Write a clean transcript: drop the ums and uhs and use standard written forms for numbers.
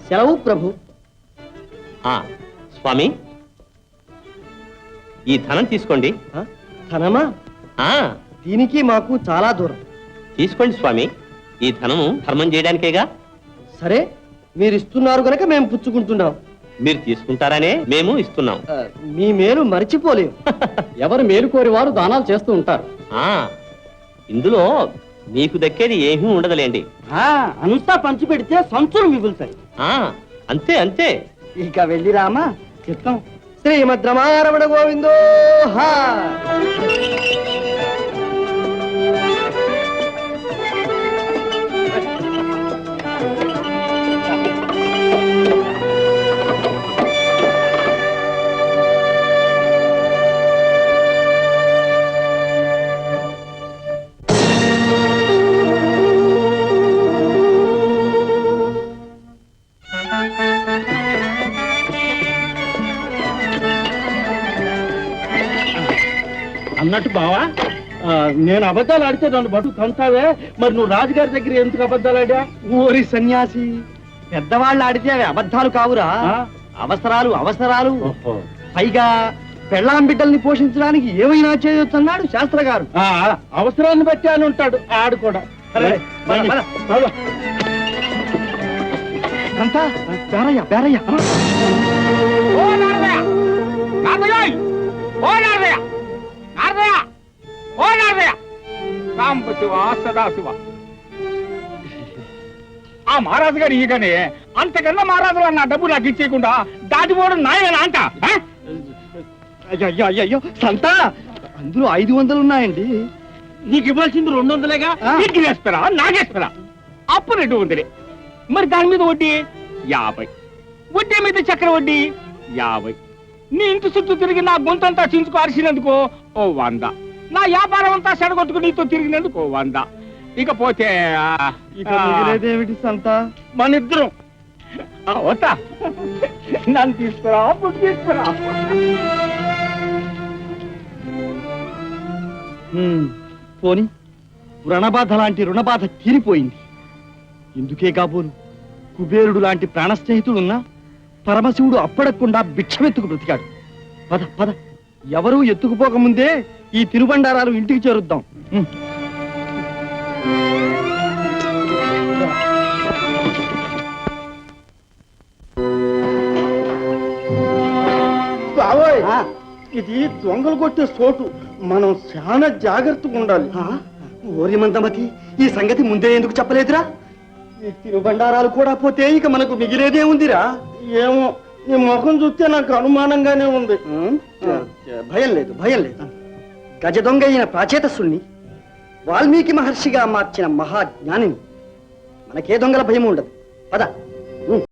సెలవు ప్రభు. స్వామి, ఈ ధనం తీసుకోండి. ధనమా? దీనికి మాకు చాలా దూరం. తీసుకోండి స్వామి, ఈ ధనము ధర్మం చేయడానికేగా. సరే, మీరు ఇస్తున్నారు గనక మేము పుచ్చుకుంటున్నాం. మీరు తీసుకుంటారనే మేము ఇస్తున్నాం. మీ మేలు మర్చిపోలేము. ఎవరు మేలు కోరి వారు దానాలు చేస్తూ ఉంటారు. ఇందులో మీకు దక్కేది ఏమీ ఉండదులేండి. అంతా పంచి పెడితే సంచులు మిగులుతాయి. అంతే అంతే. ఇక వెళ్ళి రామా చిత్తం. శ్రీమద్ రమారమణ గోవిందో. అన్నట్టు బావా, నేను అబద్ధాలు ఆడితే నన్ను బటు తంతావే, మరి నువ్వు రాజుగారి దగ్గర ఎందుకు అబద్ధాలు ఆడా? ఓరి సన్యాసి, పెద్దవాళ్ళు ఆడితే అవి అబద్ధాలు కావురా. అవసరాలు అవసరాలు. పైగా పెళ్ళాం బిడ్డల్ని పోషించడానికి ఏమైనా చేయొచ్చు అన్నాడు శాస్త్ర గారు. అవసరాన్ని బట్టి అని ఉంటాడు ఆడు కూడా. అంతా బేరయ్య బేరయ్య. ఆ మహారాజు గారు ఈగనే అంతకన్నా మహారాజు నా డబ్బు నాకు ఇచ్చేయకుండా దాటిపోవడం నాయనా అంట. అయ్యో సంతా, అందులో 500 ఉన్నాయండి. నీకు ఇవ్వాల్సింది 200లేగా. వేస్తారా నాగేస్తారా? అప్పు 200. మరి దాని మీద వడ్డీ 50. వడ్డీ మీద చక్ర వడ్డీ 50. నీ ఇంటి చుట్టూ తిరిగి నా గొంతంతా చించుకు అరిసినందుకో 100. నా వ్యాపారం అంతా సెడగొట్టుకు నీతో తిరిగినందుకు 100. ఇకపోతే ఏమిటి సంతా? మన ఇద్దరం వస్తా. నన్ను తీసుకురా, అప్పుడు తీసుకురా. పోని రుణబాధ లాంటి రుణబాధ తీరిపోయింది. ఎందుకే కాబోలు కుబేరుడు లాంటి ప్రాణ స్నేహితుడున్నా పరమశివుడు అప్పడకుండా భిక్షమెత్తుకు బ్రతికాడు. పద పద, ఎవరూ ఎత్తుకుపోకముందే ఈ తిరుబండారాలు ఇంటికి చేరుద్దాం. బావోయ్, ఇది దొంగలు కొట్టే చోటు. మనం చాలా జాగ్రత్తగా ఉండాలి. ఓరి మందమతి, ఈ సంగతి ముందే ఎందుకు చెప్పలేదురా? ఈ తిరుబండారాలు కూడా పోతే ఇక మనకు మిగిలేదే ఉందిరా. ఏమో, నీ ముఖం చూస్తే నాకు అనుమానంగానే ఉంది. భయం లేదు, భయం లేదు. గజ దొంగ అయిన ప్రాచేతసుల్ని వాల్మీకి మహర్షిగా మార్చిన మహాజ్ఞానిని. మనకే దొంగల భయం ఉండదు. పద.